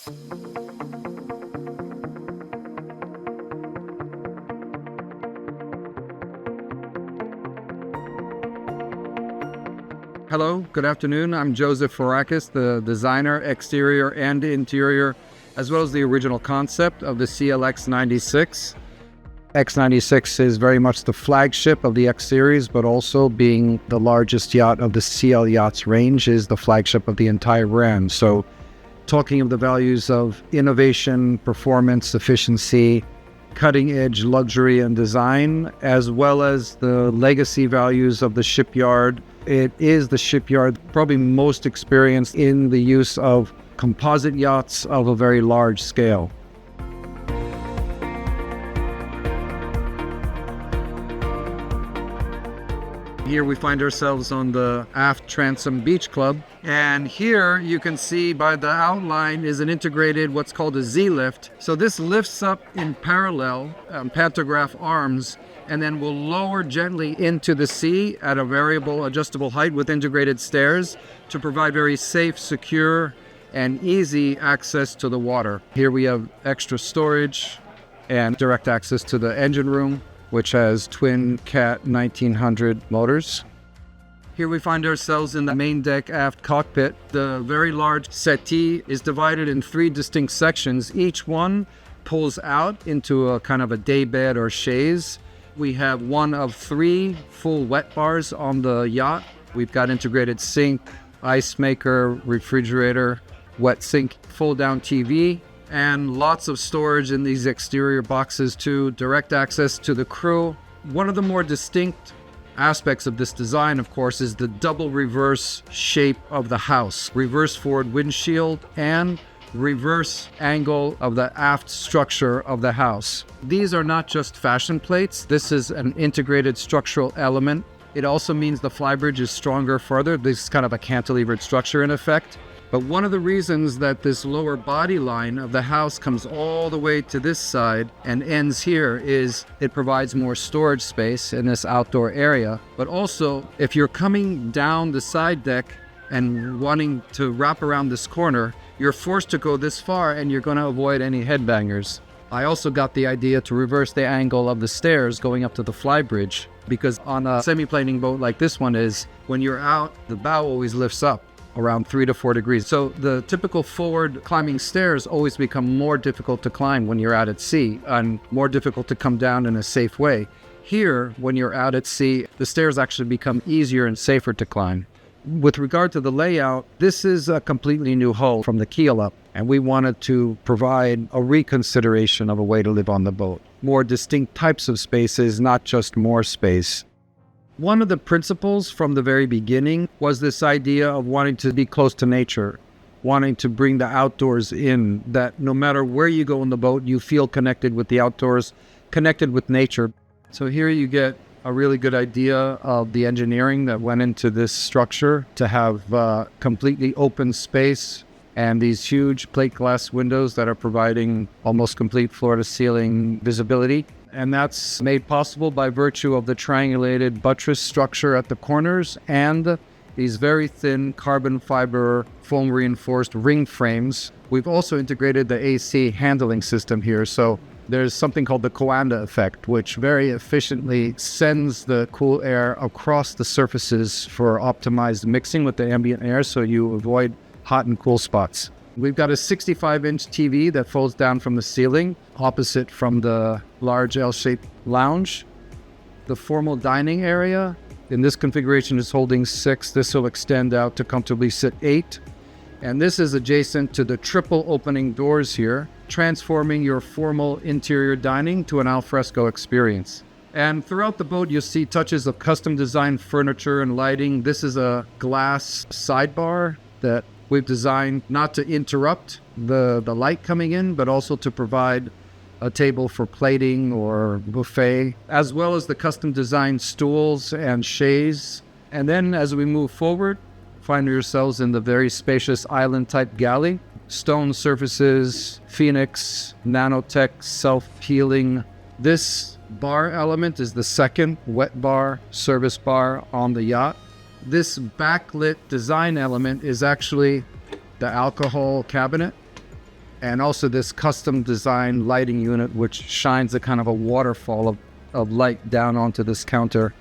Hello, good afternoon. I'm Jozeph Forakis, the designer, exterior and interior, as well as the original concept of the CLX96. X96 is very much the flagship of the X series, but also being the largest yacht of the CL Yachts range is the flagship of the entire brand. So talking of the values of innovation, performance, efficiency, cutting-edge luxury and design, as well as the legacy values of the shipyard. It is the shipyard probably most experienced in the use of composite yachts of a very large scale. Here we find ourselves on the aft transom beach club, and here you can see by the outline is an integrated what's called a Z-lift. So this lifts up in parallel pantograph arms and then will lower gently into the sea at a variable adjustable height with integrated stairs to provide very safe, secure, and easy access to the water. Here we have extra storage and direct access to the engine room, which has twin Cat 1900 motors. Here we find ourselves in the main deck aft cockpit. The very large settee is divided in 3 distinct sections. Each one pulls out into a kind of a day bed or chaise. We have one of 3 full wet bars on the yacht. We've got integrated sink, ice maker, refrigerator, wet sink, fold down TV, and lots of storage in these exterior boxes too, direct access to the crew. One of the more distinct aspects of this design, of course, is the double reverse shape of the house. Reverse forward windshield and reverse angle of the aft structure of the house. These are not just fashion plates. This is an integrated structural element. It also means the flybridge is stronger further. This is kind of a cantilevered structure in effect. But one of the reasons that this lower body line of the house comes all the way to this side and ends here is it provides more storage space in this outdoor area. But also, if you're coming down the side deck and wanting to wrap around this corner, you're forced to go this far and you're going to avoid any headbangers. I also got the idea to reverse the angle of the stairs going up to the flybridge, because on a semi-planing boat like this one is, when you're out, the bow always lifts up around 3 to 4 degrees. So the typical forward climbing stairs always become more difficult to climb when you're out at sea and more difficult to come down in a safe way. Here, when you're out at sea, the stairs actually become easier and safer to climb. With regard to the layout, this is a completely new hull from the keel up, and we wanted to provide a reconsideration of a way to live on the boat. More distinct types of spaces, not just more space. One of the principles from the very beginning was this idea of wanting to be close to nature, wanting to bring the outdoors in, that no matter where you go in the boat, you feel connected with the outdoors, connected with nature. So here you get a really good idea of the engineering that went into this structure to have completely open space and these huge plate glass windows that are providing almost complete floor-to-ceiling visibility. And that's made possible by virtue of the triangulated buttress structure at the corners and these very thin carbon fiber foam reinforced ring frames. We've also integrated the AC handling system here. So there's something called the Coanda effect, which very efficiently sends the cool air across the surfaces for optimized mixing with the ambient air, so you avoid hot and cool spots. We've got a 65-inch TV that folds down from the ceiling, opposite from the large L-shaped lounge. The formal dining area in this configuration is holding 6. This will extend out to comfortably sit 8. And this is adjacent to the triple opening doors here, transforming your formal interior dining to an alfresco experience. And throughout the boat, you'll see touches of custom designed furniture and lighting. This is a glass sidebar that we've designed not to interrupt the light coming in, but also to provide a table for plating or buffet, as well as the custom designed stools and chaise. And then as we move forward, find yourselves in the very spacious island-type galley. Stone surfaces, Phoenix, nanotech, self-healing. This bar element is the second wet bar, service bar on the yacht. This backlit design element is actually the alcohol cabinet. and also this custom design lighting unit, which shines a kind of a waterfall of light down onto this counter,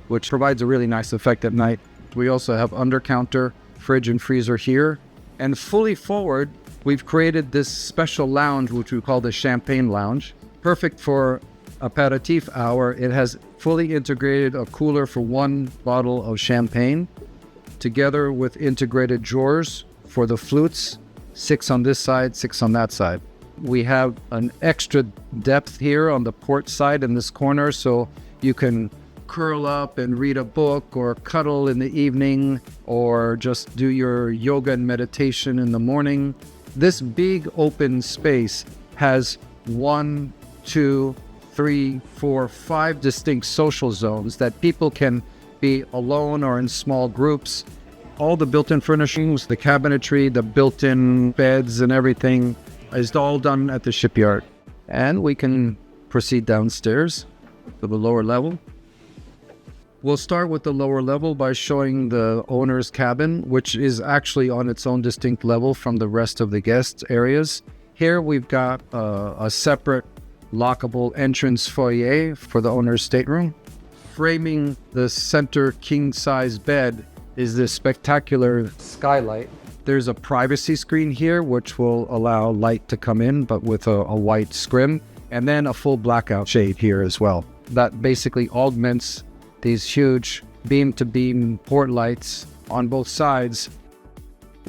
which provides a really nice effect at night. We also have under counter fridge and freezer here. And fully forward, we've created this special lounge, which we call the Champagne Lounge. Perfect for aperitif hour. It has fully integrated a cooler for one bottle of champagne, together with integrated drawers for the flutes, 6 on this side, 6 on that side. We have an extra depth here on the port side in this corner, so you can curl up and read a book or cuddle in the evening or just do your yoga and meditation in the morning. This big open space has 1, 2, 3, 4, 5 distinct social zones that people can be alone or in small groups. All the built-in furnishings, the cabinetry, the built-in beds and everything is all done at the shipyard. And we can proceed downstairs to the lower level. We'll start with the lower level by showing the owner's cabin, which is actually on its own distinct level from the rest of the guest areas. Here we've got a separate lockable entrance foyer for the owner's stateroom. Framing the center king-size bed is this spectacular skylight. There's a privacy screen here, which will allow light to come in, but with a white scrim, and then a full blackout shade here as well. That basically augments these huge beam-to-beam port lights on both sides.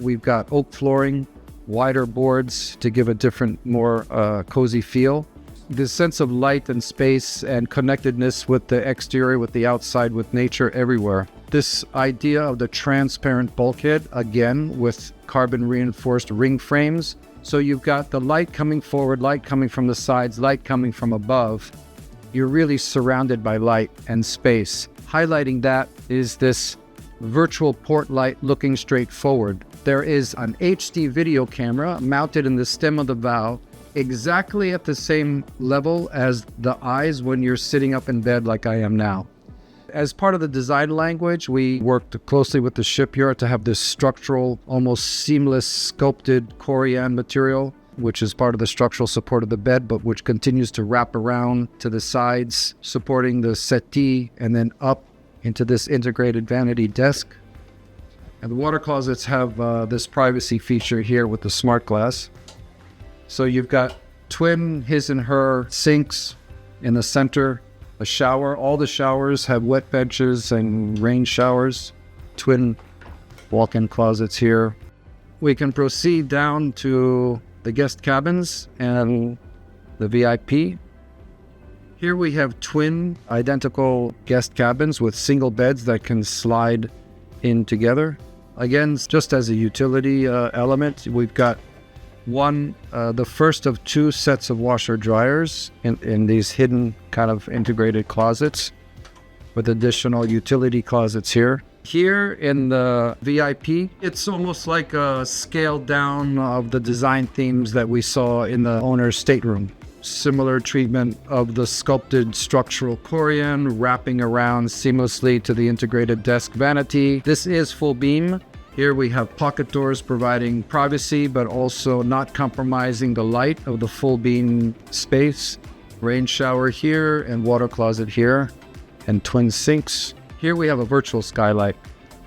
We've got oak flooring, wider boards to give a different, more cozy feel. This sense of light and space and connectedness with the exterior, with the outside, with nature everywhere. This idea of the transparent bulkhead, again, with carbon reinforced ring frames. So you've got the light coming forward, light coming from the sides, light coming from above. You're really surrounded by light and space. Highlighting that is this virtual port light looking straight forward. There is an HD video camera mounted in the stem of the bow, exactly at the same level as the eyes when you're sitting up in bed like I am now. As part of the design language, we worked closely with the shipyard to have this structural, almost seamless sculpted Corian material, which is part of the structural support of the bed, but which continues to wrap around to the sides, supporting the settee, and then up into this integrated vanity desk. And the water closets have this privacy feature here with the smart glass. So you've got twin his and her sinks in the center, a shower. All the showers have wet benches and rain showers. Twin walk-in closets here. We can proceed down to the guest cabins and the VIP. Here we have twin identical guest cabins with single beds that can slide in together. Again, just as a utility element, we've got the first of 2 sets of washer dryers in these hidden kind of integrated closets with additional utility closets here. Here in the VIP, it's almost like a scaled down of the design themes that we saw in the owner's stateroom. Similar treatment of the sculpted structural Corian wrapping around seamlessly to the integrated desk vanity. This is full beam. Here we have pocket doors providing privacy, but also not compromising the light of the full beam space. Rain shower here and water closet here and twin sinks. Here we have a virtual skylight.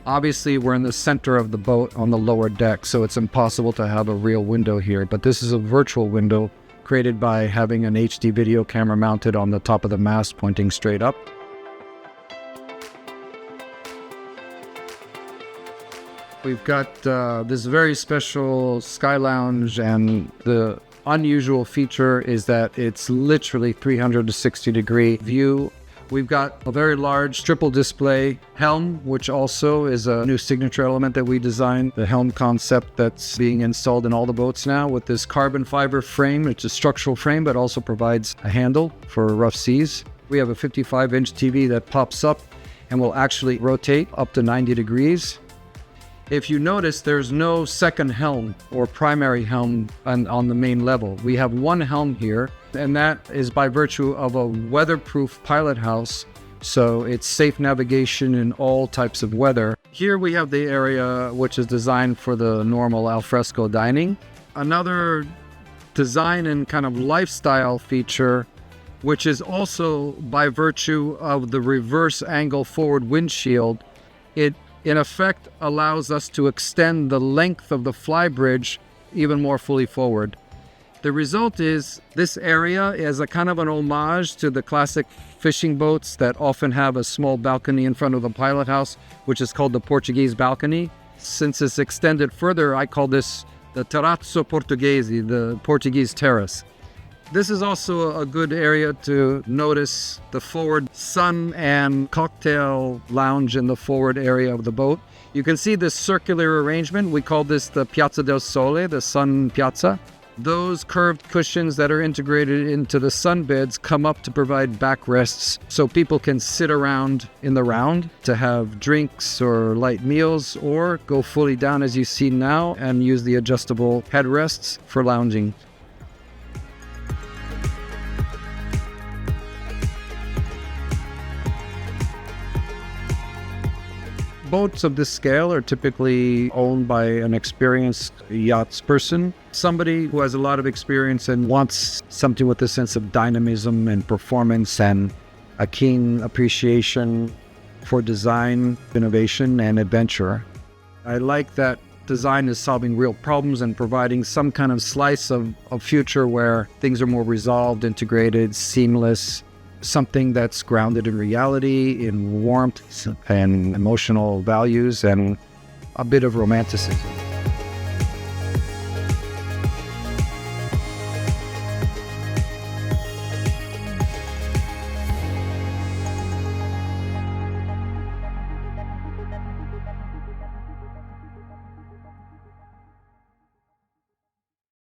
Obviously, we're in the center of the boat on the lower deck, so it's impossible to have a real window here, but this is a virtual window created by having an HD video camera mounted on the top of the mast pointing straight up. We've got this very special sky lounge, and the unusual feature is that it's literally 360-degree view. We've got a very large triple display helm, which also is a new signature element that we designed. The helm concept that's being installed in all the boats now with this carbon fiber frame. It's a structural frame, but also provides a handle for rough seas. We have a 55-inch TV that pops up and will actually rotate up to 90 degrees. If you notice, there's no second helm or primary helm on the main level. We have one helm here, and that is by virtue of a weatherproof pilot house, so it's safe navigation in all types of weather. Here we have the area which is designed for the normal alfresco dining. Another design and kind of lifestyle feature, which is also by virtue of the reverse angle forward windshield. It in effect allows us to extend the length of the flybridge even more fully forward. The result is this area is a kind of an homage to the classic fishing boats that often have a small balcony in front of the pilot house, which is called the Portuguese balcony. Since it's extended further, I call this the Terrazzo Portuguese, the Portuguese terrace. This is also a good area to notice the forward sun and cocktail lounge in the forward area of the boat. You can see this circular arrangement. We call this the Piazza del Sole, the sun piazza. Those curved cushions that are integrated into the sunbeds come up to provide backrests so people can sit around in the round to have drinks or light meals, or go fully down as you see now and use the adjustable headrests for lounging. Boats of this scale are typically owned by an experienced yachts person, somebody who has a lot of experience and wants something with a sense of dynamism and performance and a keen appreciation for design, innovation, and adventure. I like that design is solving real problems and providing some kind of slice of a future where things are more resolved, integrated, seamless, something that's grounded in reality, in warmth and emotional values, and a bit of romanticism.